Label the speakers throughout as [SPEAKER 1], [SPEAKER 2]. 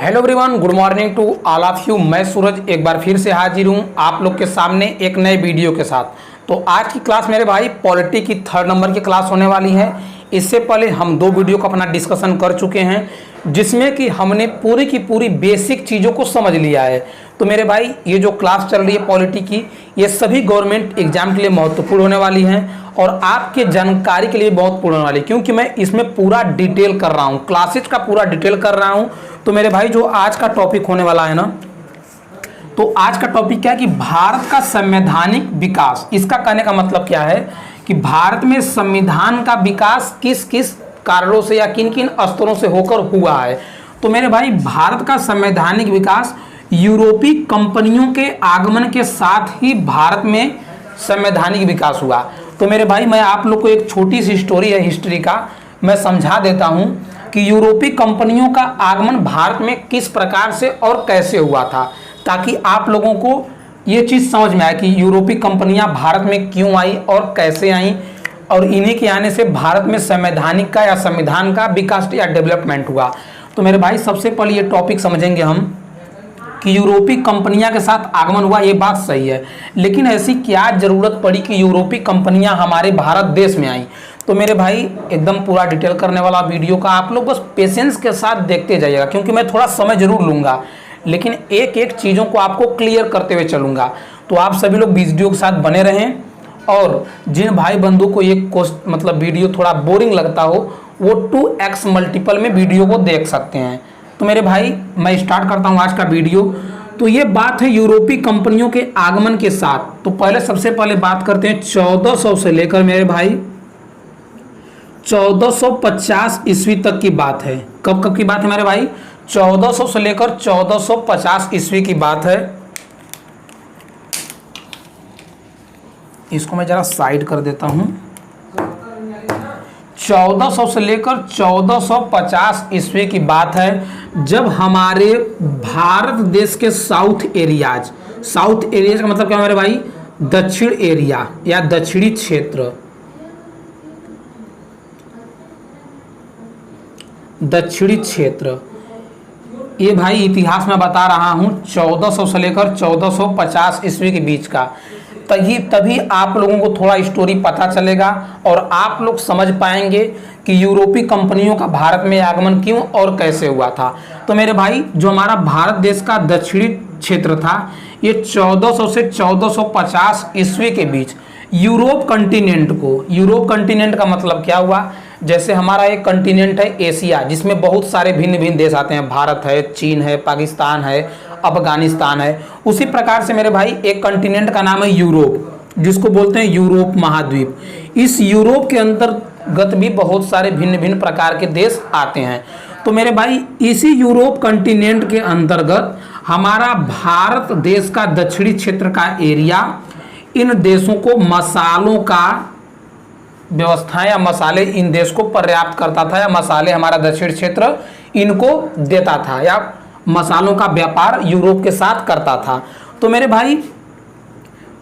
[SPEAKER 1] Hello everyone, good morning to all of you. मैं सूरज एक बार फिर से हाजिर हूँ आप लोग के सामने एक नए वीडियो के साथ। तो आज की क्लास मेरे भाई पॉलिटी की 3rd नंबर की क्लास होने वाली है। इससे पहले हम 2 वीडियो का अपना डिस्कशन कर चुके हैं जिसमें कि हमने पूरी की पूरी बेसिक चीज़ों को समझ लिया है। तो मेरे भाई ये जो क्लास चल रही है पॉलिटी की, ये सभी गवर्नमेंट एग्जाम के लिए महत्वपूर्ण होने वाली हैं और आपके जानकारी के लिए बहुत पूर्ण होने वाली, क्योंकि मैं इसमें पूरा डिटेल कर रहा हूँ, क्लासेज का पूरा डिटेल कर रहा हूँ। तो मेरे भाई जो आज का टॉपिक होने वाला है ना, तो आज का टॉपिक क्या है कि भारत का संवैधानिक विकास। इसका कहने का मतलब क्या है कि भारत में संविधान का विकास किस किस कारणों से या किन किन स्तरों से होकर हुआ है। तो मेरे भाई भारत का संवैधानिक विकास यूरोपीय कंपनियों के आगमन के साथ ही भारत में संवैधानिक विकास हुआ। तो मेरे भाई मैं आप लोग को एक छोटी सी स्टोरी है हिस्ट्री का मैं समझा देता हूं कि यूरोपीय कंपनियों का आगमन भारत में किस प्रकार से और कैसे हुआ था, ताकि आप लोगों को ये चीज़ समझ में आए कि यूरोपीय कंपनियां भारत में क्यों आई और कैसे आई, और इन्हीं के आने से भारत में संवैधानिक का या संविधान का विकास या डेवलपमेंट हुआ। तो मेरे भाई सबसे पहले ये टॉपिक समझेंगे हम कि यूरोपीय कंपनियां के साथ आगमन हुआ, ये बात सही है, लेकिन ऐसी क्या जरूरत पड़ी कि यूरोपीय कंपनियां हमारे भारत देश में आई। तो मेरे भाई एकदम पूरा डिटेल करने वाला वीडियो का आप लोग बस पेशेंस के साथ देखते जाइएगा, क्योंकि मैं थोड़ा समय जरूर लूँगा लेकिन एक एक चीज़ों को आपको क्लियर करते हुए चलूँगा। तो आप सभी लोग वीडियो के साथ बने रहें, और जिन भाई बंधु को ये मतलब वीडियो थोड़ा बोरिंग लगता हो वो 2x मल्टीपल में वीडियो को देख सकते हैं। तो मेरे भाई मैं स्टार्ट करता हूँ आज का वीडियो। तो ये बात है यूरोपीय कंपनियों के आगमन के साथ। तो पहले सबसे पहले बात करते हैं 1400 से लेकर मेरे भाई 1450 ईस्वी तक की बात है। कब कब की बात है मेरे भाई? 1400 से लेकर 1450 ईस्वी की बात है। इसको मैं जरा साइड कर देता हूं। 1400 से लेकर 1450 ईस्वी की बात है, जब हमारे भारत देश के साउथ एरियाज का मतलब क्या मेरे भाई? दक्षिण एरिया या दक्षिणी क्षेत्र, दक्षिणी क्षेत्र। ये भाई इतिहास में बता रहा हूं 1400 से लेकर 1450 ईस्वी के बीच का। तभी आप लोगों को थोड़ा स्टोरी पता चलेगा और आप लोग समझ पाएंगे कि यूरोपीय कंपनियों का भारत में आगमन क्यों और कैसे हुआ था। तो मेरे भाई जो हमारा भारत देश का दक्षिणी क्षेत्र था, ये 1400 से 1450 ईस्वी के बीच यूरोप कंटिनेंट का मतलब क्या हुआ? जैसे हमारा एक कंटिनेंट है एशिया, जिसमें बहुत सारे भिन्न भिन्न देश आते हैं, भारत है, चीन है, पाकिस्तान है, अफगानिस्तान है। उसी प्रकार से मेरे भाई एक कंटिनेंट का नाम है यूरोप, जिसको बोलते हैं यूरोप महाद्वीप। इस यूरोप के अंतर्गत भी बहुत सारे भिन्न भिन्न प्रकार के देश आते हैं। तो मेरे भाई इसी यूरोप कंटिनेंट के अंतर्गत हमारा भारत देश का दक्षिणी क्षेत्र का एरिया इन देशों को मसालों का व्यवस्था या मसाले इन देश को पर्याप्त करता था, या मसाले हमारा दक्षिण क्षेत्र इनको देता था, या मसालों का व्यापार यूरोप के साथ करता था। तो मेरे भाई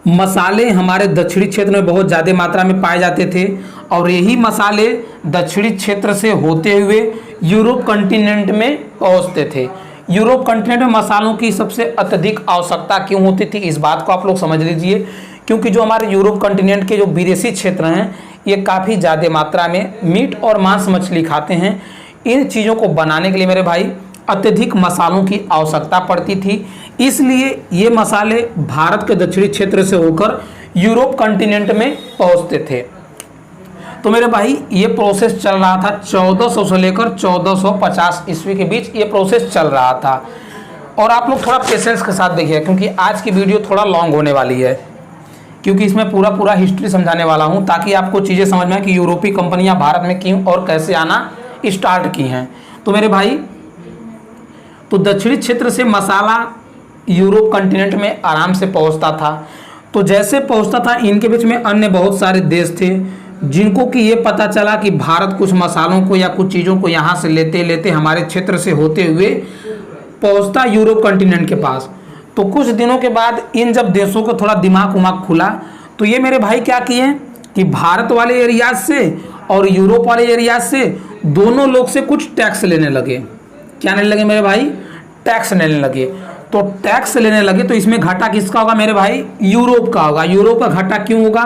[SPEAKER 1] मसाले हमारे दक्षिणी क्षेत्र में बहुत ज़्यादा मात्रा में पाए जाते थे, और यही मसाले दक्षिणी क्षेत्र से होते हुए यूरोप कंटिनेंट में पहुंचते थे। यूरोप कंटिनेंट में मसालों की सबसे अत्यधिक आवश्यकता क्यों होती थी, इस बात को आप लोग समझ लीजिए, क्योंकि जो हमारे यूरोप कंटिनेंट के जो विदेशी क्षेत्र हैं ये काफ़ी ज़्यादा मात्रा में मीट और मांस मछली खाते हैं। इन चीज़ों को बनाने के लिए मेरे भाई अत्यधिक मसालों की आवश्यकता पड़ती थी, इसलिए ये मसाले भारत के दक्षिणी क्षेत्र से होकर यूरोप कंटिनेंट में पहुंचते थे। तो मेरे भाई ये प्रोसेस चल रहा था 1400 से लेकर 1450 ईस्वी के बीच, ये प्रोसेस चल रहा था। और आप लोग थोड़ा पेशेंस के साथ देखिए, क्योंकि आज की वीडियो थोड़ा लॉन्ग होने वाली है, क्योंकि इसमें पूरा हिस्ट्री समझाने वाला हूं, ताकि आपको चीज़ें समझ में आए कि यूरोपीय कंपनियां भारत में क्यों और कैसे आना स्टार्ट की हैं। तो मेरे भाई तो दक्षिणी क्षेत्र से मसाला यूरोप कंटिनेंट में आराम से पहुंचता था। तो जैसे पहुंचता था, इनके बीच में अन्य बहुत सारे देश थे जिनको कि ये पता चला कि भारत कुछ मसालों को या कुछ चीज़ों को यहाँ से लेते लेते हमारे क्षेत्र से होते हुए पहुँचता यूरोप कंटिनेंट के पास। तो कुछ दिनों के बाद इन जब देशों को थोड़ा दिमाग उमाग खुला, तो ये मेरे भाई क्या किए कि भारत वाले एरियाज से और यूरोप वाले एरियाज से दोनों लोग से कुछ टैक्स लेने लगे। क्या लेने लगे मेरे भाई? टैक्स लेने लगे। तो टैक्स लेने लगे तो इसमें घाटा किसका होगा मेरे भाई? यूरोप का होगा। यूरोप का घाटा क्यों होगा?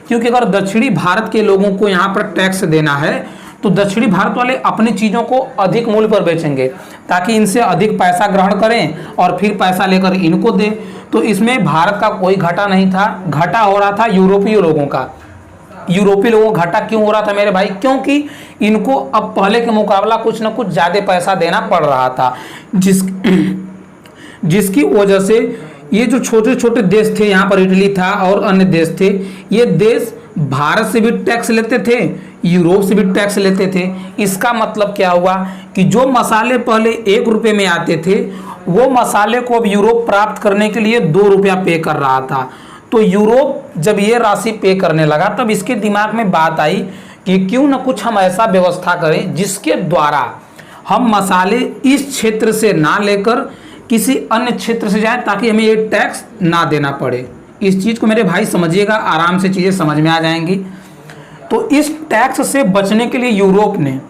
[SPEAKER 1] क्योंकि अगर दक्षिणी भारत के लोगों को यहाँ पर टैक्स देना है तो दक्षिणी भारत वाले अपनी चीज़ों को अधिक मूल्य पर बेचेंगे ताकि इनसे अधिक पैसा ग्रहण करें और फिर पैसा लेकर इनको दे। तो इसमें भारत का कोई घाटा नहीं था, घाटा हो रहा था यूरोपीय लोगों का। यूरोपीय लोगों को घाटा क्यों हो रहा था मेरे भाई? क्योंकि इनको अब पहले के मुकाबला कुछ ना कुछ ज़्यादा पैसा देना पड़ रहा था, जिसकी वजह से ये जो छोटे छोटे देश थे, यहाँ पर इटली था और अन्य देश थे, ये देश भारत से भी टैक्स लेते थे, यूरोप से भी टैक्स लेते थे। इसका मतलब क्या हुआ कि जो मसाले पहले 1 रुपये में आते थे वो मसाले को अब यूरोप प्राप्त करने के लिए 2 रुपया पे कर रहा था। तो यूरोप जब ये राशि पे करने लगा तब इसके दिमाग में बात आई कि क्यों ना कुछ हम ऐसा व्यवस्था करें जिसके द्वारा हम मसाले इस क्षेत्र से ना लेकर किसी अन्य क्षेत्र से जाए ताकि हमें ये टैक्स ना देना पड़े। इस चीज़ को मेरे भाई समझिएगा, आराम से चीज़ें समझ में आ जाएंगी। तो इस टैक्स से बचने के लिए यूरोप ने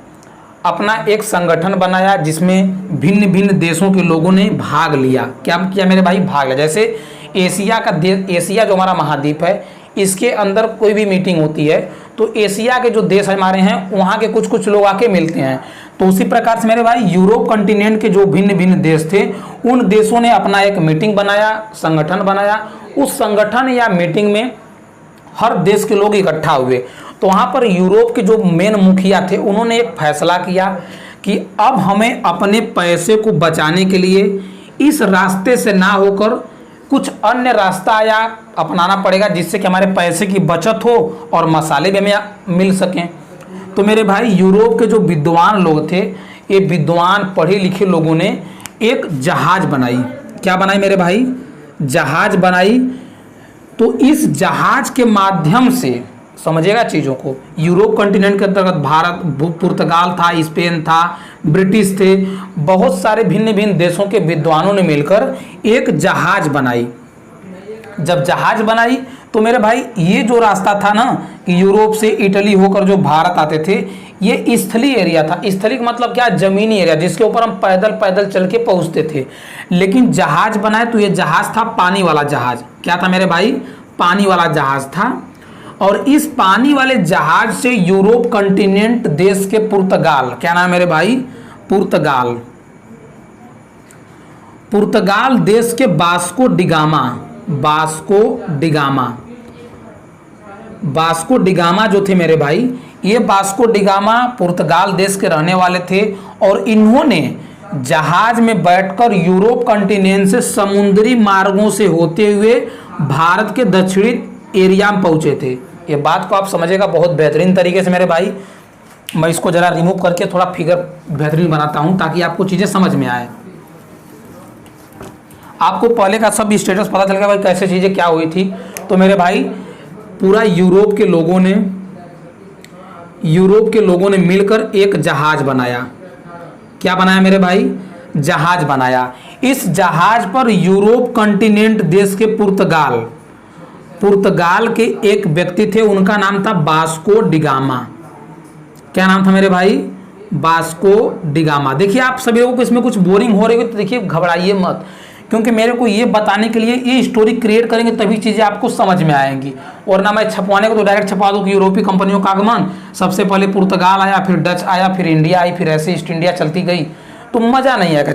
[SPEAKER 1] अपना एक संगठन बनाया जिसमें भिन्न भिन्न देशों के लोगों ने भाग लिया। क्या किया मेरे भाई? भाग लिया। जैसे एशिया का देश, एशिया जो हमारा महाद्वीप है, इसके अंदर कोई भी मीटिंग होती है तो एशिया के जो देश हमारे हैं वहाँ के कुछ कुछ लोग आके मिलते हैं। तो उसी प्रकार से मेरे भाई यूरोप कंटिनेंट के जो भिन्न भिन्न देश थे उन देशों ने अपना एक मीटिंग बनाया, संगठन बनाया। उस संगठन या मीटिंग में हर देश के लोग इकट्ठा हुए। तो वहाँ पर यूरोप के जो मेन मुखिया थे उन्होंने एक फैसला किया कि अब हमें अपने पैसे को बचाने के लिए इस रास्ते से ना होकर कुछ अन्य रास्ता या अपनाना पड़ेगा जिससे कि हमारे पैसे की बचत हो और मसाले भी हमें मिल सकें। तो मेरे भाई यूरोप के जो विद्वान लोग थे, ये विद्वान पढ़े लिखे लोगों ने एक जहाज बनाई। क्या बनाई मेरे भाई? जहाज बनाई। तो इस जहाज के माध्यम से समझिएगा चीज़ों को, यूरोप कंटिनेंट के अंतर्गत भारत, पुर्तगाल था, स्पेन था, ब्रिटिश थे, बहुत सारे भिन्न भिन्न देशों के विद्वानों ने मिलकर एक जहाज बनाई। जब जहाज बनाई तो मेरे भाई ये जो रास्ता था ना कि यूरोप से इटली होकर जो भारत आते थे, ये स्थलीय एरिया था। स्थलीय का मतलब क्या? जमीनी एरिया, जिसके ऊपर हम पैदल पैदल चल के पहुंचते थे। लेकिन जहाज बनाए तो ये जहाज था पानी वाला जहाज। क्या था मेरे भाई? पानी वाला जहाज था। और इस पानी वाले जहाज से यूरोप कंटिनेंट देश के पुर्तगाल, क्या नाम है मेरे भाई? पुर्तगाल, पुर्तगाल देश के वास्को डिगामा, वास्को डिगामा जो थे मेरे भाई, ये वास्को डिगामा पुर्तगाल देश के रहने वाले थे और इन्होंने जहाज में बैठकर यूरोप कंटिनेंट से समुद्री मार्गों से होते हुए भारत के दक्षिणी एरिया में पहुंचे थे। ये बात को आप समझेगा बहुत बेहतरीन तरीके से मेरे भाई। मैं इसको जरा रिमूव करके थोड़ा फिगर बेहतरीन बनाता हूं ताकि आपको चीज़ें समझ में आए। आपको पहले का सब स्टेटस पता चलेगा भाई कैसे चीज़ें क्या हुई थी। तो मेरे भाई पूरा यूरोप के लोगों ने मिलकर एक जहाज बनाया। क्या बनाया मेरे भाई? जहाज बनाया। इस जहाज पर यूरोप कंटिनेंट देश के पुर्तगाल के एक व्यक्ति थे, उनका नाम था वास्को डिगामा। क्या नाम था मेरे भाई? Vasco da Gama. देखिए आप सभी लोगों को इसमें कुछ बोरिंग हो रही हो तो देखिए घबराइए मत, क्योंकि मेरे को ये बताने के लिए ये स्टोरी क्रिएट करेंगे तभी चीज़ें आपको समझ में आएंगी। और ना मैं छपवाने को तो डायरेक्ट छपा दूँ कि यूरोपीय कंपनियों का आगमन, सबसे पहले पुर्तगाल आया, फिर डच आया, फिर इंडिया आई, फिर ऐसे ईस्ट इंडिया चलती गई, तो मज़ा नहीं आएगा।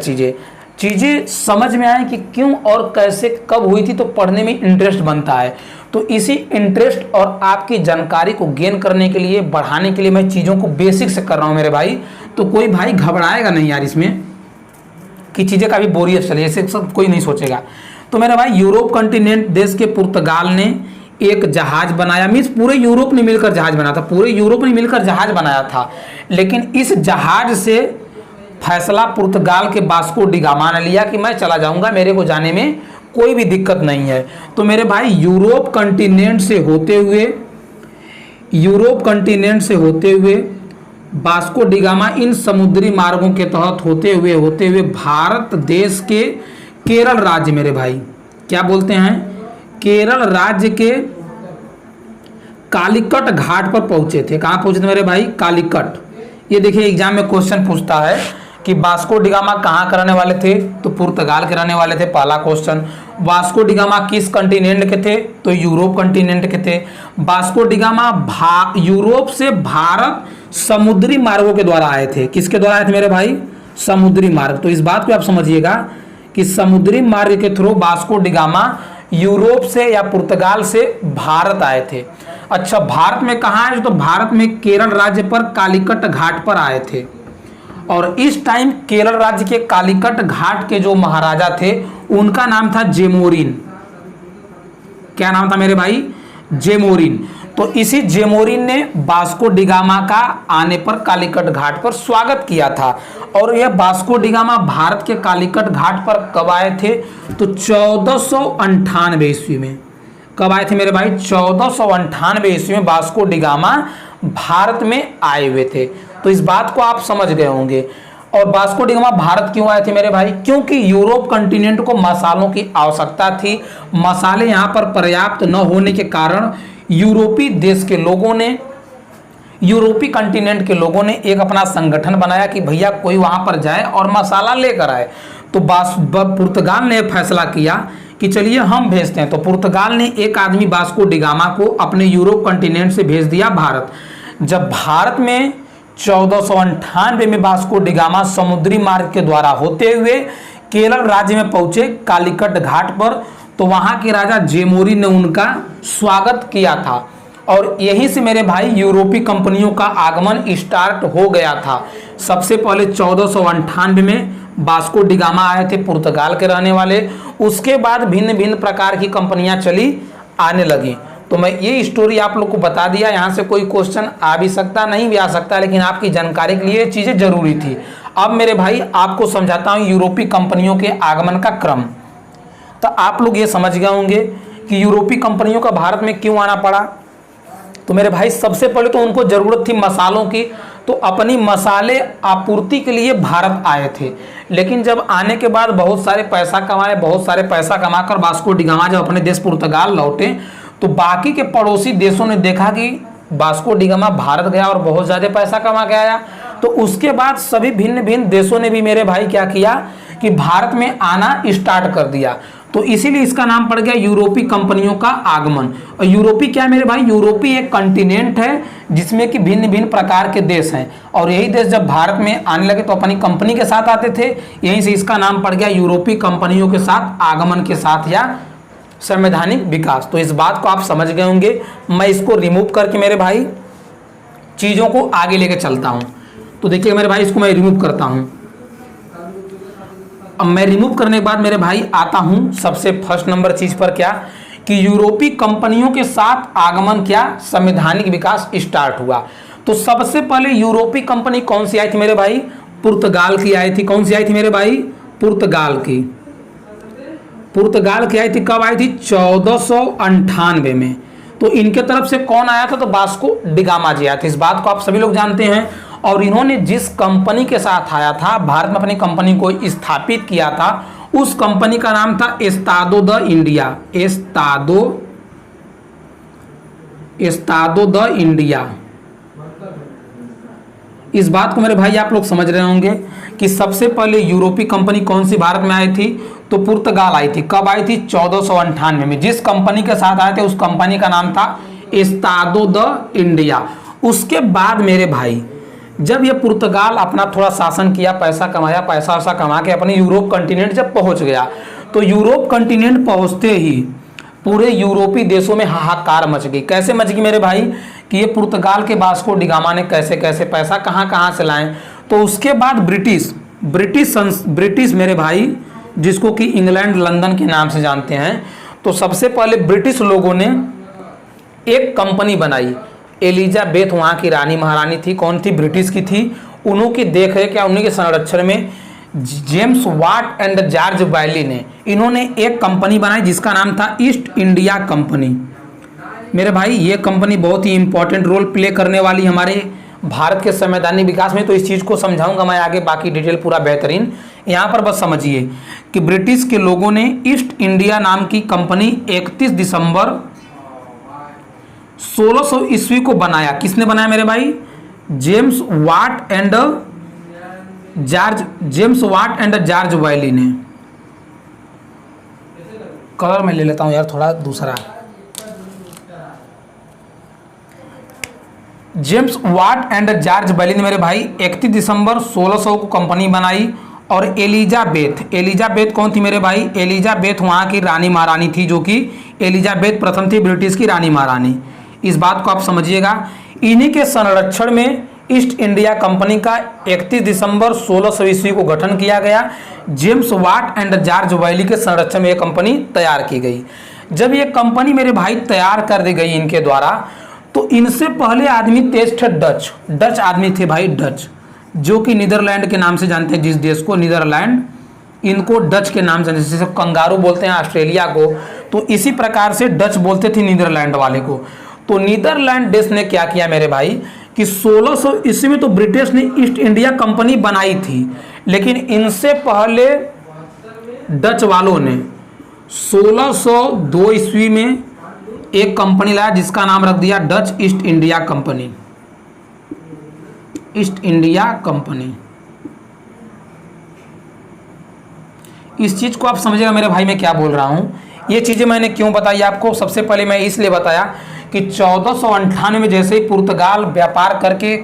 [SPEAKER 1] चीज़ें समझ में आए कि क्यों और कैसे कब हुई थी, तो पढ़ने में इंटरेस्ट बनता है। तो इसी इंटरेस्ट और आपकी जानकारी को गेन करने के लिए, बढ़ाने के लिए मैं चीज़ों को बेसिक से कर रहा हूँ मेरे भाई। तो कोई भाई घबराएगा नहीं यार इसमें कि चीज़ें का भी बोरियत चले, ऐसे सब कोई नहीं सोचेगा। तो मेरे भाई यूरोप कंटिनेंट देश के पुर्तगाल ने एक जहाज बनाया, मीन्स पूरे यूरोप ने मिलकर जहाज बनाया था, पूरे यूरोप ने मिलकर जहाज बनाया था। लेकिन इस जहाज से फैसला पुर्तगाल के वास्को डिगामा ने लिया कि मैं चला जाऊंगा, मेरे को जाने में कोई भी दिक्कत नहीं है। तो मेरे भाई यूरोप कंटिनेंट से होते हुए वास्को डिगामा इन समुद्री मार्गों के तहत होते हुए भारत देश के केरल राज्य, मेरे भाई क्या बोलते हैं, केरल राज्य के कालीकट घाट पर पहुंचे थे। कहाँ पहुंचे थे मेरे भाई? कालीकट। ये देखिए एग्जाम में क्वेश्चन पूछता है कि वास्को डी गामा कहाँ के रहने वाले थे, तो पुर्तगाल के रहने वाले थे, पहला क्वेश्चन। वास्को डी गामा किस कंटिनेंट के थे, तो यूरोप कंटिनेंट के थे। वास्को डी गामा यूरोप से भारत समुद्री मार्गों के द्वारा आए थे। किसके द्वारा आए थे मेरे भाई, समुद्री मार्ग। तो इस बात को आप समझिएगा कि समुद्री मार्ग के through Vasco D gamma Europe से या पुर्तगाल से भारत आए थे। अच्छा, भारत में कहाँ आए, तो भारत में केरल राज्य पर कालीकट घाट पर आए थे। और इस टाइम केरल राज्य के कालीकट घाट के जो महाराजा थे उनका नाम था जेमोरिन। क्या नाम था मेरे भाई, जेमोरिन। तो इसी जेमोरिन ने वास्को डी गामा का आने पर कालीकट घाट पर स्वागत किया था। और यह वास्को डी गामा भारत के कालीकट घाट पर कब आए थे, तो 1498 ईस्वी में। कब आए थे मेरे भाई, 1498 ईस्वी में वास्को डी गामा भारत में आए हुए थे। तो इस बात को आप समझ गए होंगे। और वास्को डी गामा भारत क्यों आए थे मेरे भाई, क्योंकि यूरोप कंटिनेंट को मसालों की आवश्यकता थी। मसाले यहाँ पर पर्याप्त न होने के कारण यूरोपी देश के लोगों ने, यूरोपी कंटिनेंट के लोगों ने एक अपना संगठन बनाया कि भैया कोई वहां पर जाए और मसाला लेकर आए। तो पुर्तगाल ने फैसला किया कि चलिए हम भेजते हैं। तो पुर्तगाल ने एक आदमी वास्को डी गामा को अपने यूरोप कंटिनेंट से भेज दिया भारत। जब भारत में 1498 में वास्को डी गामा समुद्री मार्ग के द्वारा होते हुए केरल राज्य में पहुंचे कालीकट घाट पर, तो वहां के राजा जेमोरिन ने उनका स्वागत किया था। और यहीं से मेरे भाई यूरोपीय कंपनियों का आगमन स्टार्ट हो गया था। सबसे पहले 1498 में वास्को डी गामा आए थे, पुर्तगाल के रहने वाले। उसके बाद भिन्न भिन्न प्रकार की कंपनियां चली आने लगी। तो मैं ये स्टोरी आप लोग को बता दिया। यहाँ से कोई क्वेश्चन आ भी सकता, नहीं भी आ सकता, लेकिन आपकी जानकारी के लिए ये चीज़ें जरूरी थी। अब मेरे भाई आपको समझाता हूँ यूरोपीय कंपनियों के आगमन का क्रम। तो आप लोग ये समझ गए होंगे कि यूरोपीय कंपनियों का भारत में क्यों आना पड़ा। तो मेरे भाई सबसे पहले तो उनको ज़रूरत थी मसालों की, तो अपनी मसाले आपूर्ति के लिए भारत आए थे। लेकिन जब आने के बाद बहुत सारे पैसा कमाए, बहुत सारे पैसा कमाकर वास्को डी गामा जब अपने देश पुर्तगाल लौटे, तो बाकी के पड़ोसी देशों ने देखा कि वास्को डी गामा भारत गया और बहुत ज़्यादा पैसा कमा के आया। तो उसके बाद सभी भिन्न भिन्न देशों ने भी मेरे भाई क्या किया कि भारत में आना स्टार्ट कर दिया। तो इसीलिए इसका नाम पड़ गया यूरोपीय कंपनियों का आगमन। और यूरोपीय क्या है मेरे भाई, यूरोपीय एक कंटिनेंट है जिसमें कि भिन्न भिन्न प्रकार के देश हैं। और यही देश जब भारत में आने लगे तो अपनी कंपनी के साथ आते थे, यहीं से इसका नाम पड़ गया यूरोपीय कंपनियों के साथ आगमन के साथ या संवैधानिक विकास। तो इस बात को आप समझ गए होंगे। मैं इसको रिमूव करके मेरे भाई चीज़ों को आगे लेके चलता हूँ। तो देखिए मेरे भाई इसको मैं रिमूव करता हूँ। अब मैं रिमूव करने के बाद मेरे भाई आता हूं सबसे फर्स्ट नंबर चीज पर, क्या कि यूरोपीय कंपनियों के साथ आगमन, क्या संवैधानिक विकास स्टार्ट हुआ। तो सबसे पहले यूरोपीय कंपनी कौन सी आई थी मेरे भाई, पुर्तगाल की आई थी। कौन सी आई थी मेरे भाई, पुर्तगाल की। पुर्तगाल की आई थी, कब आई थी, 1498 में। तो इनके तरफ से कौन आया था, तो वास्को डी गामा जी आया था। इस बात को आप सभी लोग जानते हैं। और इन्होंने जिस कंपनी के साथ आया था, भारत में अपनी कंपनी को स्थापित किया था, उस कंपनी का नाम था एस्तादो द इंडिया। एस्तादो द इंडिया। इस बात को मेरे भाई आप लोग समझ रहे होंगे कि सबसे पहले यूरोपीय कंपनी कौन सी भारत में आई थी, तो पुर्तगाल आई थी। कब आई थी, 1498 में। जिस कंपनी के साथ आए थे उस कंपनी का नाम था एस्तादो द इंडिया। उसके बाद मेरे भाई जब ये पुर्तगाल अपना थोड़ा शासन किया, पैसा कमाया, पैसा वैसा कमा के अपने यूरोप कंटिनेंट जब पहुंच गया, तो यूरोप कंटिनेंट पहुंचते ही पूरे यूरोपीय देशों में हाहाकार मच गई। कैसे मच गई मेरे भाई, कि ये पुर्तगाल के वास्को डी गामा ने कैसे कैसे पैसा कहाँ से लाए। तो उसके बाद ब्रिटिश मेरे भाई, जिसको कि इंग्लैंड लंदन के नाम से जानते हैं, तो सबसे पहले ब्रिटिश लोगों ने एक कंपनी बनाई। एलिजाबेथ वहाँ की रानी महारानी थी। कौन थी, ब्रिटिश की थी। उन्हों की देख रेख या उन्हीं के संरक्षण में जेम्स वाट एंड जॉर्ज बैली ने, इन्होंने एक कंपनी बनाई जिसका नाम था ईस्ट इंडिया कंपनी। मेरे भाई ये कंपनी बहुत ही इंपॉर्टेंट रोल प्ले करने वाली हमारे भारत के संवैधानिक विकास में। तो इस चीज़ को समझाऊंगा मैं आगे, बाकी डिटेल पूरा बेहतरीन। यहाँ पर बस समझिए कि ब्रिटिश के लोगों ने ईस्ट इंडिया नाम की कंपनी 31 दिसंबर 1600 ईस्वी को बनाया। किसने बनाया मेरे भाई, James Watt and George James Watt and George Wylie ने, कलर में ले लेता हूँ यार थोड़ा दूसरा, James Watt and George Wylie ने मेरे भाई 31 दिसंबर 1600 को कंपनी बनाई। और एलिजाबेथ कौन थी मेरे भाई? एलिजाबेथ वहाँ की रानी महारानी थी, जो कि एलिजाबेथ प्रथम थी ब्रिटिश की रानी महारानी। इस बात को आप समझिएगा। इन्हीं के संरक्षण में ईस्ट इंडिया कंपनी का 31 दिसंबर 1600 ईस्वी को गठन किया गया। जेम्स वाट एंड जॉर्ज वायली के संरक्षण में यह कंपनी तैयार की गई। जब ये कंपनी मेरे भाई तैयार कर दी गई इनके द्वारा, तो इनसे पहले आदमी तेज थे डच आदमी थे भाई, डच, जो कि नीदरलैंड के नाम से जानते हैं जिस देश को, नीदरलैंड, इनको डच के नाम से, जैसे कंगारू बोलते हैं ऑस्ट्रेलिया को, तो इसी प्रकार से डच बोलते थे नीदरलैंड वाले को। तो नीदरलैंड देश ने क्या किया मेरे भाई कि 1600 ईस्वी में तो ब्रिटिश ने ईस्ट इंडिया कंपनी बनाई थी, लेकिन इनसे पहले डच वालों ने 1602 ईस्वी में एक कंपनी लाया जिसका नाम रख दिया Dutch East India company. East India company, इस चीज को आप समझिएगा मेरे भाई मैं क्या बोल रहा हूं। ये चीजें मैंने क्यों बताई आपको? सबसे पहले मैं इसलिए बताया कि 1498 में जैसे ही पुर्तगाल व्यापार करके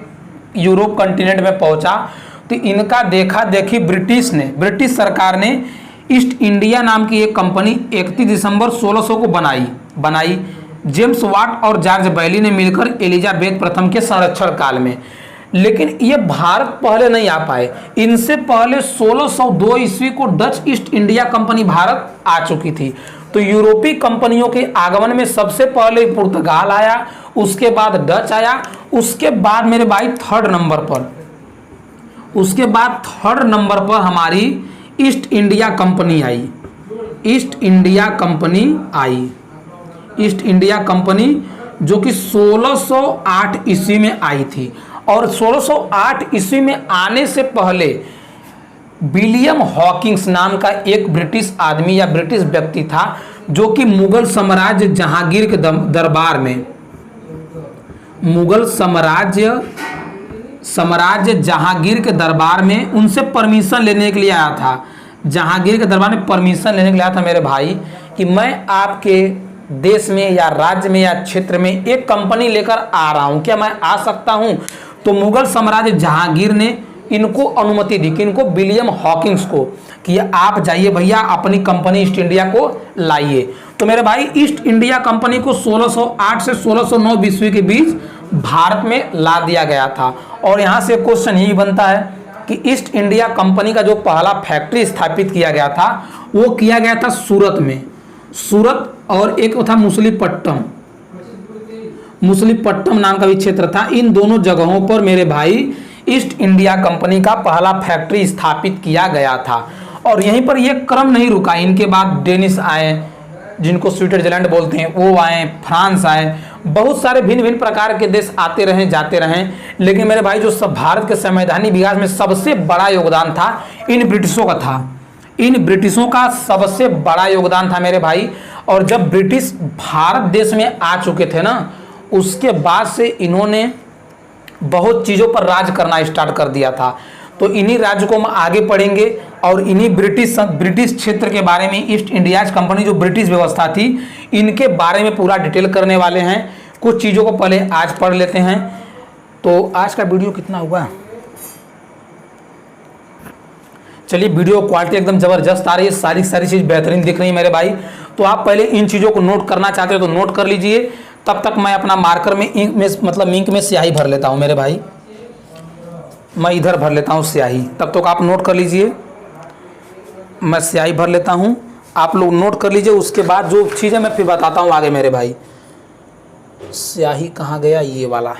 [SPEAKER 1] यूरोप कंटिनेंट में पहुंचा, तो इनका देखा देखी ब्रिटिश सरकार ने ईस्ट इंडिया नाम की एक कंपनी 31 दिसंबर 1600 को बनाई। जेम्स वाट और जॉर्ज वायली ने मिलकर एलिजाबेथ प्रथम के संरक्षण काल में। लेकिन ये भारत पहले नहीं आ पाए, इनसे पहले 1602 ईस्वी को Dutch East India company Bharat आ चुकी थी। तो यूरोपीय कंपनियों के आगमन में सबसे पहले पुर्तगाल आया, उसके बाद डच आया, उसके बाद मेरे भाई थर्ड नंबर पर हमारी ईस्ट इंडिया कंपनी आई। ईस्ट इंडिया कंपनी जो कि 1608 ईस्वी में आई थी। और 1608 ईस्वी में आने से पहले विलियम हॉकिंस नाम का एक ब्रिटिश आदमी या ब्रिटिश व्यक्ति था, जो कि मुगल साम्राज्य जहांगीर के दरबार में, मुगल साम्राज्य जहांगीर के दरबार में उनसे परमिशन लेने के लिए आया था। जहांगीर के दरबार में परमिशन लेने के लिए आया था मेरे भाई कि मैं आपके देश में या राज्य में या क्षेत्र में एक कंपनी लेकर आ रहा हूं, क्या मैं आ सकता हूं? तो मुगल साम्राज्य जहांगीर ने इनको अनुमति दी, कि इनको विलियम हॉकिंस को, कि आप जाइए भैया अपनी कंपनी ईस्ट इंडिया को लाइए। तो मेरे भाई ईस्ट इंडिया कंपनी को 1608 से 1609 ईस्वी के बीच भारत में ला दिया गया था। और यहाँ से क्वेश्चन यही बनता है कि ईस्ट इंडिया कंपनी का जो पहला फैक्ट्री स्थापित किया गया था वो किया गया था सूरत में, और एक था मुसलीपट्टम नाम का भी क्षेत्र था। इन दोनों जगहों पर मेरे भाई ईस्ट इंडिया कंपनी का पहला फैक्ट्री स्थापित किया गया था। और यहीं पर यह क्रम नहीं रुका, इनके बाद डेनिश आए, जिनको स्विट्जरलैंड बोलते हैं, वो आए, फ्रांस आए, बहुत सारे भिन्न भिन्न प्रकार के देश आते रहे जाते रहे। लेकिन मेरे भाई जो सब भारत के संवैधानिक विकास में सबसे बड़ा योगदान था इन ब्रिटिशों का सबसे बड़ा योगदान था मेरे भाई। और जब ब्रिटिश भारत देश में आ चुके थे ना, उसके बाद से इन्होंने बहुत चीज़ों पर राज करना स्टार्ट कर दिया था। तो इन्हीं राज्य को हम आगे पढ़ेंगे और इन्हीं ब्रिटिश क्षेत्र के बारे में, ईस्ट इंडिया कंपनी जो ब्रिटिश व्यवस्था थी, इनके बारे में पूरा डिटेल करने वाले हैं। कुछ चीज़ों को पहले आज पढ़ लेते हैं। तो आज का वीडियो कितना हुआ? चलिए, वीडियो क्वालिटी एकदम ज़बरदस्त आ रही है, सारी चीज़ बेहतरीन दिख रही है मेरे भाई। तो आप पहले इन चीज़ों को नोट करना चाहते हो तो नोट कर लीजिए। तब तक मैं अपना मार्कर में इंक में स्याही भर लेता हूँ मेरे भाई। मैं इधर भर लेता हूँ स्याही, तब तक आप नोट कर लीजिए। मैं स्याही भर लेता हूँ, आप लोग नोट कर लीजिए। उसके बाद जो चीज़ें मैं फिर बताता हूँ आगे मेरे भाई। स्याही कहाँ गया? ये वाला।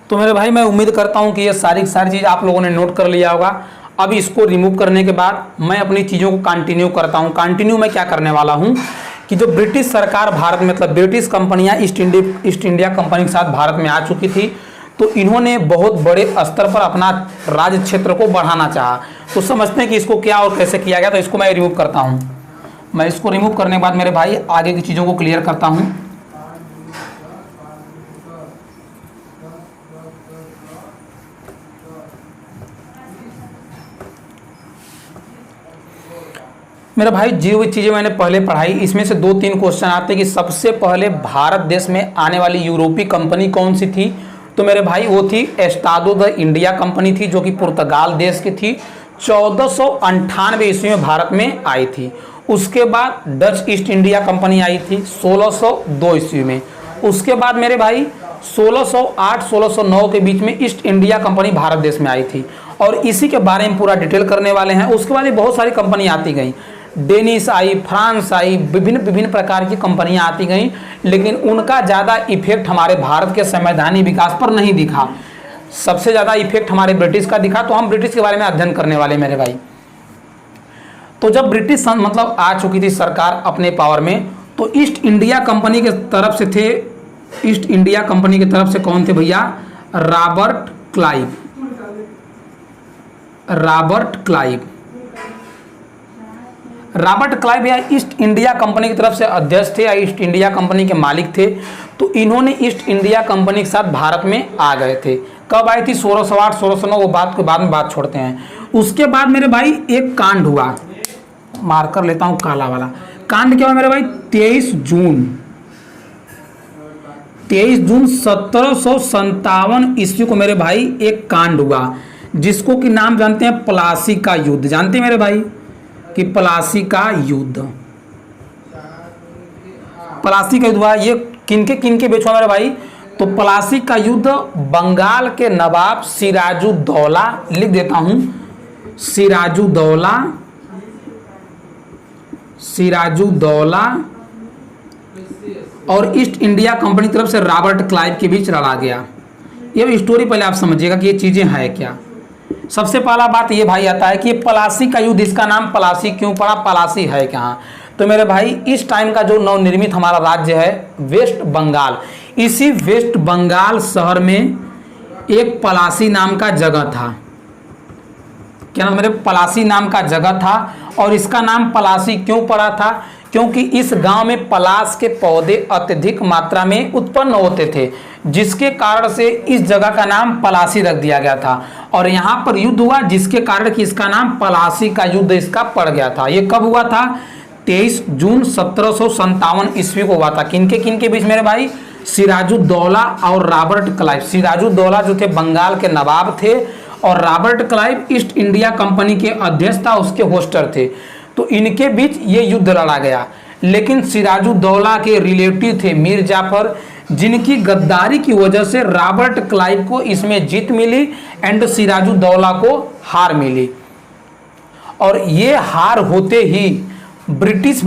[SPEAKER 1] तो मेरे भाई मैं उम्मीद करता हूँ कि ये सारी चीज़ आप लोगों ने नोट कर लिया होगा। अब इसको रिमूव करने के बाद मैं अपनी चीज़ों को कंटिन्यू करता हूँ। कंटिन्यू मैं क्या करने वाला हूँ कि जो ब्रिटिश सरकार भारत में, मतलब ब्रिटिश कंपनियाँ ईस्ट इंडिया कंपनी के साथ भारत में आ चुकी थी, तो इन्होंने बहुत बड़े स्तर पर अपना राज्य क्षेत्र को बढ़ाना चाहा। तो समझते हैं कि इसको क्या और कैसे किया गया। तो इसको मैं रिमूव करता हूँ। मैं इसको रिमूव करने के बाद मेरे भाई आगे की चीज़ों को क्लियर करता हूँ। मेरा भाई जो भी चीज़ें मैंने पहले पढ़ाई, इसमें से 2-3 क्वेश्चन आते हैं कि सबसे पहले भारत देश में आने वाली यूरोपीय कंपनी कौन सी थी। तो मेरे भाई वो थी एस्टाडो द इंडिया कंपनी थी, जो कि पुर्तगाल देश की थी। 1498 ईस्वी में भारत में आई थी। उसके बाद डच ईस्ट इंडिया कंपनी आई थी 1602 ईस्वी में। उसके बाद मेरे भाई 1608-1609 के बीच में ईस्ट इंडिया कंपनी भारत देश में आई थी, और इसी के बारे में पूरा डिटेल करने वाले हैं। उसके बाद बहुत सारी कंपनी आती गई, डेनिश आई, फ्रांस आई, विभिन्न प्रकार की कंपनियां आती गईं, लेकिन उनका ज़्यादा इफेक्ट हमारे भारत के संवैधानिक विकास पर नहीं दिखा। सबसे ज़्यादा इफेक्ट हमारे ब्रिटिश का दिखा। तो हम ब्रिटिश के बारे में अध्ययन करने वाले मेरे भाई। तो जब ब्रिटिश मतलब आ चुकी थी सरकार अपने पावर में, तो ईस्ट इंडिया कंपनी के तरफ से थे, ईस्ट इंडिया कंपनी की तरफ से कौन थे भैया? Robert Clive. रॉबर्ट क्लाइव या ईस्ट इंडिया कंपनी की तरफ से अध्यक्ष थे या ईस्ट इंडिया कंपनी के मालिक थे। तो इन्होंने ईस्ट इंडिया कंपनी के साथ भारत में आ गए थे। कब आई थी? 1608-1609। वो बात के बाद में बात छोड़ते हैं। उसके बाद मेरे भाई एक कांड हुआ, मार कर लेता हूँ काला वाला। कांड क्या हुआ मेरे भाई? 23 जून 1757 ईस्वी को मेरे भाई एक कांड हुआ, जिसको कि नाम जानते हैं प्लासी का युद्ध। जानते हैं मेरे भाई कि प्लासी का युद्ध हुआ। ये किनके बीच हुआ मेरे भाई? तो प्लासी का युद्ध बंगाल के नवाब सिराजुद्दौला, लिख देता हूं, सिराजुद्दौला और ईस्ट इंडिया कंपनी की तरफ से रॉबर्ट क्लाइव के बीच लड़ा गया। ये स्टोरी पहले आप समझिएगा कि ये चीजें हैं क्या। सबसे पहला बात ये भाई आता है कि प्लासी का युद्ध, इसका नाम प्लासी क्यों पड़ा? प्लासी है कहाँ? तो मेरे भाई इस टाइम का जो नवनिर्मित हमारा राज्य है वेस्ट बंगाल, इसी वेस्ट बंगाल शहर में एक पलासी नाम का जगह था। क्या नाम मेरे? पलासी नाम का जगह था। और इसका नाम पलासी क्यों पड़ा था? क्योंकि इस गांव में पलास के पौधे अत्यधिक मात्रा में उत्पन्न होते थे, जिसके कारण से इस जगह का नाम पलासी रख दिया गया था। और यहाँ पर युद्ध हुआ, जिसके कारण कि इसका नाम पलासी का युद्ध इसका पड़ गया था। ये कब हुआ था? 23 जून 1757 ईस्वी को हुआ था। किनके बीच मेरे भाई? सिराजुद्दौला और रॉबर्ट क्लाइव। सिराजुद्दौला जो थे बंगाल के नवाब थे, और Robert Clive east India company के अध्यक्ष था, उसके होस्टर थे। तो इनके बीच ये युद्ध लड़ा गया। लेकिन सिराजुद्दौला के रिलेटिव थे मीर जाफर, जिनकी गद्दारी की वजह से रॉबर्ट क्लाइव को इसमें जीत मिली एंड सिराजुद्दौला को हार मिली। और ये हार होते ही ब्रिटिश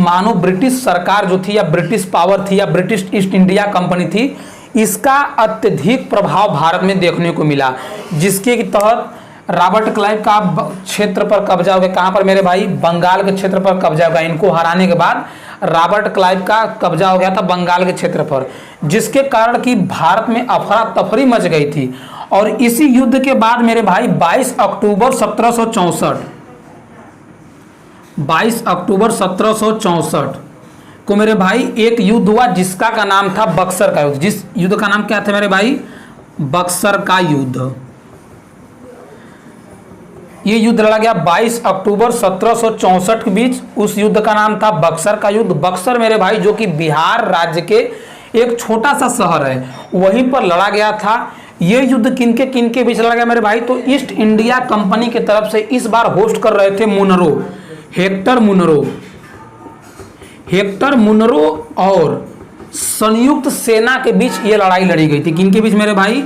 [SPEAKER 1] सरकार जो थी, या ब्रिटिश पावर थी, या ब्रिटिश ईस्ट इंडिया कंपनी थी, इसका अत्यधिक प्रभाव भारत में देखने को मिला, जिसके तहत रॉबर्ट क्लाइव का क्षेत्र पर कब्जा हो गया। कहाँ पर मेरे भाई? बंगाल के क्षेत्र पर कब्जा हो गया। इनको हराने के बाद रॉबर्ट क्लाइव का कब्जा हो गया था बंगाल के क्षेत्र पर, जिसके कारण कि भारत में अफरा तफरी मच गई थी। और इसी युद्ध के बाद मेरे भाई 22 अक्टूबर 1764 को मेरे भाई एक युद्ध हुआ, जिसका का नाम था बक्सर का युद्ध। जिस युद्ध का नाम क्या था मेरे भाई? बक्सर का युद्ध। ये युद्ध लड़ा गया 22 अक्टूबर 1764 के बीच। उस युद्ध का नाम था बक्सर का युद्ध। बक्सर मेरे भाई जो कि बिहार राज्य के एक छोटा सा शहर है, वहीं पर लड़ा गया था। ये युद्ध किनके बीच लड़ा गया मेरे भाई? तो ईस्ट इंडिया कंपनी की तरफ से इस बार होस्ट कर रहे थे मुनरो, हेक्टर मुनरो और संयुक्त सेना के बीच ये लड़ाई लड़ी गई थी। किनके बीच मेरे भाई?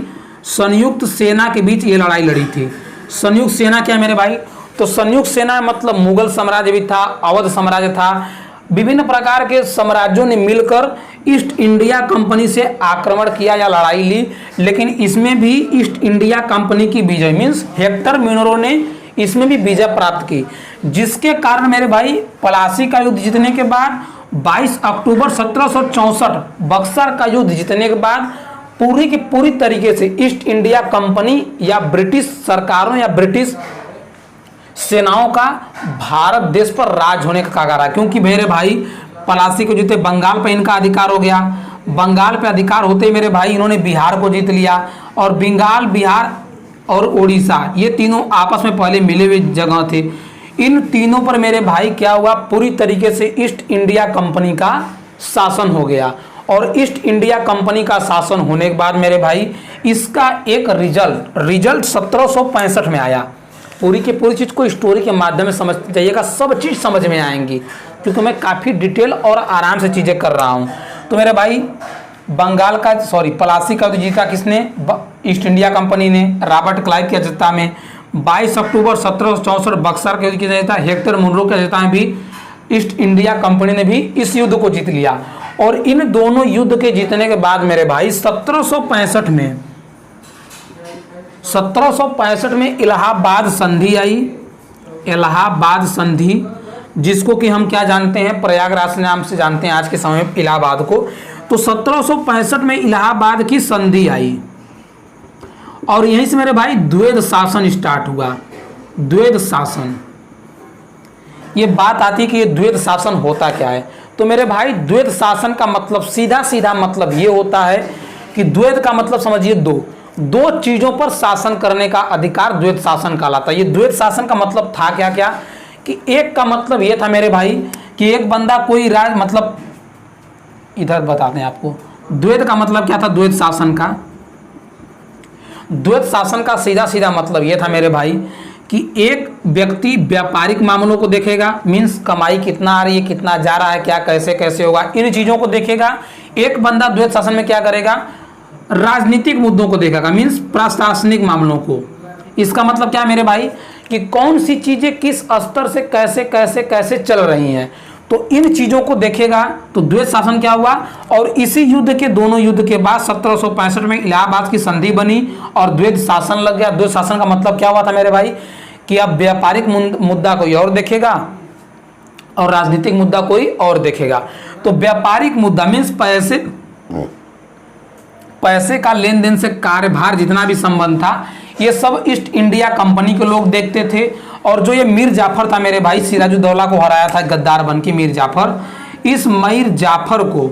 [SPEAKER 1] संयुक्त सेना के बीच ये लड़ाई लड़ी थी। संयुक्त सेना क्या है मेरे भाई? तो संयुक्त सेना मतलब मुगल साम्राज्य भी था, अवध साम्राज्य था, विभिन्न प्रकार के साम्राज्यों ने मिलकर ईस्ट इंडिया कंपनी से आक्रमण किया या लड़ाई ली, लेकिन इसमें भी ईस्ट इंडिया कंपनी की विजय मीन्स हेक्टर मुनरो ने इसमें भी विजय प्राप्त की, जिसके कारण मेरे भाई प्लासी का युद्ध जीतने के बाद 22 अक्टूबर 1764 बक्सर का युद्ध जीतने के बाद पूरी की पूरी तरीके से ईस्ट इंडिया कंपनी या ब्रिटिश सरकारों या ब्रिटिश सेनाओं का भारत देश पर राज होने का कगार है। क्योंकि मेरे भाई प्लासी को जीते, बंगाल पर इनका अधिकार हो गया, बंगाल पे अधिकार होते ही मेरे भाई इन्होंने बिहार को जीत लिया, और बंगाल, बिहार और उड़ीसा ये तीनों आपस में पहले मिले हुए जगह थे। इन तीनों पर मेरे भाई क्या हुआ? पूरी तरीके से ईस्ट इंडिया कंपनी का शासन हो गया, और ईस्ट इंडिया कंपनी का शासन होने के बाद मेरे भाई इसका एक रिजल्ट 1765 में आया। पूरी की पूरी चीज़ को स्टोरी के माध्यम में समझते जाइएगा, सब चीज़ समझ में आएंगी, क्योंकि मैं काफ़ी डिटेल और आराम से चीज़ें कर रहा हूँ। तो मेरे भाई प्लासी का जीता किसने? ईस्ट इंडिया कंपनी ने, रॉबर्ट क्लाइव की अध्यक्षता में। 22 अक्टूबर 1764 बक्सर के युद्ध की जीता हेक्टर मुनरो की अध्यक्षता में भी ईस्ट इंडिया कंपनी ने भी इस युद्ध को जीत लिया। और इन दोनों युद्ध के जीतने के बाद मेरे भाई 1765 में इलाहाबाद संधि आई। इलाहाबाद संधि, जिसको कि हम क्या जानते हैं? प्रयागराज नाम से जानते हैं आज के समय में इलाहाबाद को। तो 1765 में इलाहाबाद की संधि आई, और यहीं से मेरे भाई द्वैध शासन स्टार्ट हुआ। द्वैध शासन, ये बात आती है कि ये द्वैध शासन होता क्या है? तो मेरे भाई द्वैध शासन का मतलब सीधा मतलब ये होता है कि द्वैध का मतलब समझिए दो चीजों पर शासन करने का अधिकार द्वैध शासन कहलाता है। ये द्वैध शासन का मतलब था क्या कि एक का मतलब ये था मेरे भाई कि एक बंदा कोई राज, मतलब इधर बताते हैं आपको द्वैध का मतलब क्या था। द्वैध शासन का सीधा मतलब ये था मेरे भाई कि एक व्यक्ति व्यापारिक मामलों को देखेगा, मीन्स कमाई कितना आ रही है, कितना जा रहा है, क्या कैसे होगा, इन चीजों को देखेगा। एक बंदा द्वैध शासन में क्या करेगा? राजनीतिक मुद्दों को देखेगा, मीन्स प्रशासनिक मामलों को। इसका मतलब क्या है मेरे भाई कि कौन सी चीजें किस स्तर से कैसे चल रही हैं, तो इन चीजों को देखेगा। तो द्वैध शासन क्या हुआ? और इसी दोनों युद्ध के बाद 1765 में इलाहाबाद की संधि बनी और द्वैध शासन लग गया। द्वैध शासन का मतलब क्या हुआ था मेरे भाई कि अब व्यापारिक मुद्दा कोई और देखेगा और राजनीतिक मुद्दा कोई और देखेगा। तो व्यापारिक मुद्दा मीन्स पैसे का लेन देन से कार्यभार जितना भी संबंध था, ये सब ईस्ट इंडिया कंपनी के लोग देखते थे। और जो ये मीर जाफर था मेरे भाई, सिराजुद्दौला को हराया था गद्दार बन के मीर जाफर, इस मीर जाफर को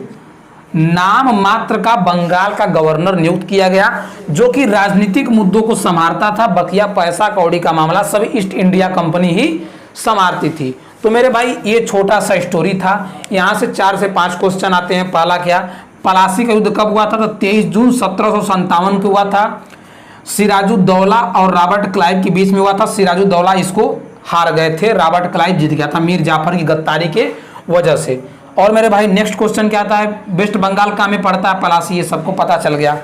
[SPEAKER 1] नाम मात्र का बंगाल का गवर्नर नियुक्त किया गया, जो कि राजनीतिक मुद्दों को संभालता था। बकिया पैसा कौड़ी का मामला सब ईस्ट इंडिया कंपनी ही संभालती थी। तो मेरे भाई ये छोटा सा स्टोरी था। यहाँ से 4 से 5 क्वेश्चन आते हैं। पहला क्या? प्लासी का युद्ध कब हुआ था? तो 23 जून 1757 को हुआ था। सिराजुद्दौला और रॉबर्ट क्लाइव के बीच में हुआ था। सिराजुद्दौला इसको हार गए थे, रॉबर्ट क्लाइव जीत गया था मीर जाफर की गद्दारी के वजह से। और मेरे भाई नेक्स्ट क्वेश्चन क्या आता है? वेस्ट बंगाल का में पड़ता है प्लासी, ये सबको पता चल गया।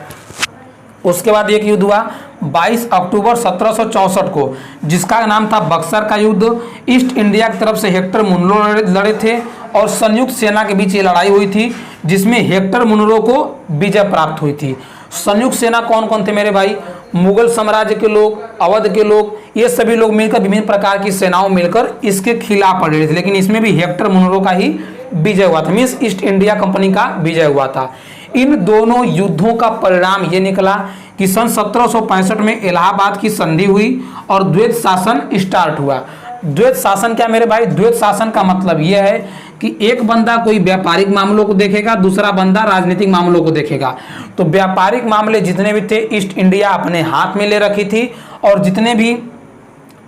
[SPEAKER 1] उसके बाद एक युद्ध हुआ 22 अक्टूबर 1764 को, जिसका नाम था बक्सर का युद्ध। ईस्ट इंडिया की तरफ से हेक्टर मुनरो लड़े थे और संयुक्त सेना के बीच ये लड़ाई हुई थी, जिसमें हेक्टर मुनरो को विजय प्राप्त हुई थी। संयुक्त सेना कौन कौन थे मेरे भाई? मुगल साम्राज्य के लोग, अवध के लोग, ये सभी लोग मिलकर विभिन्न प्रकार की सेनाओं मिलकर इसके खिलाफ पड़ रहे थे, लेकिन इसमें भी हेक्टर मुनरो का ही विजय हुआ था, मीन्स ईस्ट इंडिया कंपनी का विजय हुआ था। इन दोनों युद्धों का परिणाम ये निकला कि सन 1765 में इलाहाबाद की संधि हुई और द्वैध शासन स्टार्ट हुआ। द्वैध शासन क्या मेरे भाई? द्वैध शासन का मतलब यह है कि एक बंदा कोई व्यापारिक मामलों को देखेगा, दूसरा बंदा राजनीतिक मामलों को देखेगा। तो व्यापारिक मामले जितने भी थे ईस्ट इंडिया अपने हाथ में ले रखी थी, और जितने भी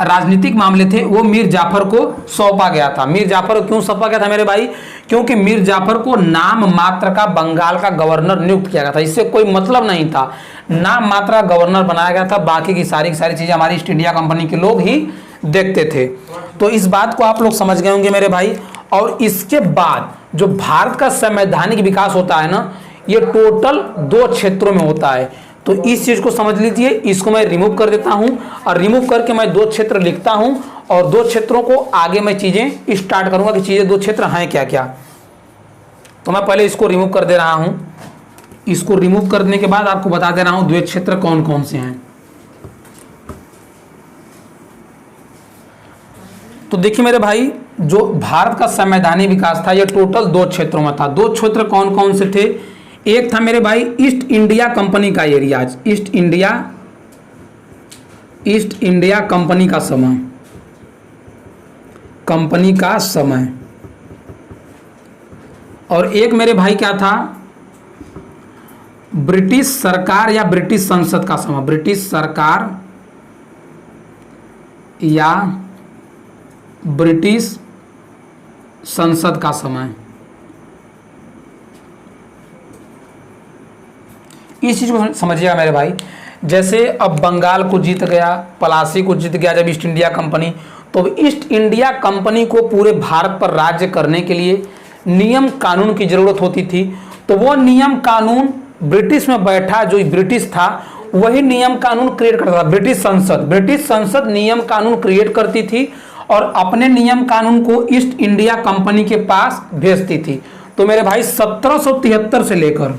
[SPEAKER 1] राजनीतिक मामले थे वो मीर जाफर को सौंपा गया था। मीर जाफर को क्यों सौंपा गया था मेरे भाई? क्योंकि मीर जाफर को नाम मात्र का बंगाल का गवर्नर नियुक्त किया गया था, इससे कोई मतलब नहीं था, नाम मात्र का गवर्नर बनाया गया था, बाकी की सारी चीजें हमारी ईस्ट इंडिया कंपनी के लोग ही देखते थे। तो इस बात को आप लोग समझ गए होंगे मेरे भाई। और इसके बाद जो भारत का संवैधानिक विकास होता है ना, ये टोटल 2 क्षेत्रों में होता है। तो इस चीज को समझ लीजिए, इसको मैं रिमूव कर देता हूं और रिमूव करके मैं 2 क्षेत्र लिखता हूं और 2 क्षेत्रों को आगे मैं चीजें स्टार्ट करूंगा कि चीजें 2 क्षेत्र हैं क्या क्या। तो मैं पहले इसको रिमूव कर दे रहा हूं। इसको रिमूव करने के बाद आपको बता दे रहा हूं 2 क्षेत्र कौन कौन से हैं। तो देखिए मेरे भाई, जो भारत का संवैधानिक विकास था ये टोटल 2 क्षेत्रों में था। 2 क्षेत्र कौन कौन से थे? एक था मेरे भाई ईस्ट इंडिया कंपनी का एरियाज, ईस्ट इंडिया कंपनी का समय। और एक मेरे भाई क्या था? ब्रिटिश सरकार या ब्रिटिश संसद का समय, ब्रिटिश सरकार या ब्रिटिश संसद का समय। इस चीज को समझिएगा मेरे भाई। जैसे अब बंगाल को जीत गया, पलासी को जीत गया जब ईस्ट इंडिया कंपनी, तो ईस्ट इंडिया कंपनी को पूरे भारत पर राज्य करने के लिए नियम कानून की जरूरत होती थी। तो वो नियम कानून ब्रिटिश में बैठा जो ब्रिटिश था वही नियम कानून क्रिएट करता था। ब्रिटिश संसद नियम कानून क्रिएट करती थी और अपने नियम कानून को ईस्ट इंडिया कंपनी के पास भेजती थी। तो मेरे भाई 1773 से लेकर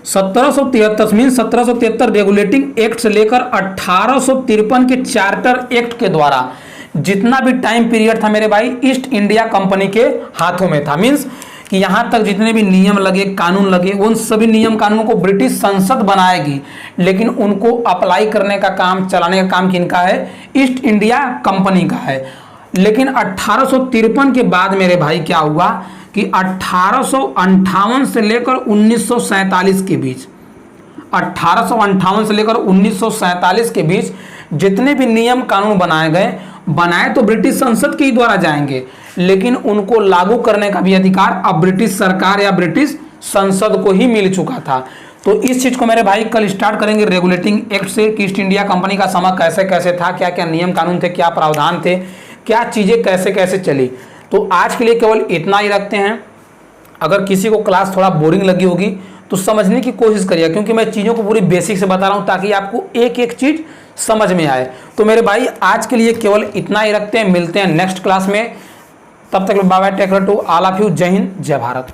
[SPEAKER 1] 1773 रेगुलेटिंग एक्ट से लेकर 1853 के चार्टर एक्ट के द्वारा जितना भी टाइम पीरियड था मेरे भाई ईस्ट इंडिया कंपनी के हाथों में था। मींस कि यहां तक जितने भी नियम लगे, कानून लगे, उन सभी नियम कानूनों को ब्रिटिश संसद बनाएगी, लेकिन उनको अप्लाई करने का काम, चलाने का काम किनका है? ईस्ट इंडिया कंपनी का है। लेकिन 1853 के बाद मेरे भाई क्या हुआ कि 1858 से लेकर 1947 के बीच, 1858 से लेकर 1947 के बीच जितने भी नियम कानून बनाए तो ब्रिटिश संसद के ही द्वारा जाएंगे, लेकिन उनको लागू करने का भी अधिकार अब ब्रिटिश सरकार या ब्रिटिश संसद को ही मिल चुका था। तो इस चीज को मेरे भाई कल स्टार्ट करेंगे रेगुलेटिंग एक्ट से कि ईस्ट इंडिया कंपनी का समय कैसे कैसे था, क्या क्या नियम कानून थे, क्या प्रावधान थे, क्या चीजें कैसे कैसे चली। तो आज के लिए केवल इतना ही रखते हैं। अगर किसी को क्लास थोड़ा बोरिंग लगी होगी तो समझने की कोशिश करिए, क्योंकि मैं चीज़ों को पूरी बेसिक से बता रहा हूं ताकि आपको एक एक चीज़ समझ में आए। तो मेरे भाई आज के लिए केवल इतना ही रखते हैं, मिलते हैं नेक्स्ट क्लास में। तब तक bye bye, take care to all of you. जय हिंद, जय भारत।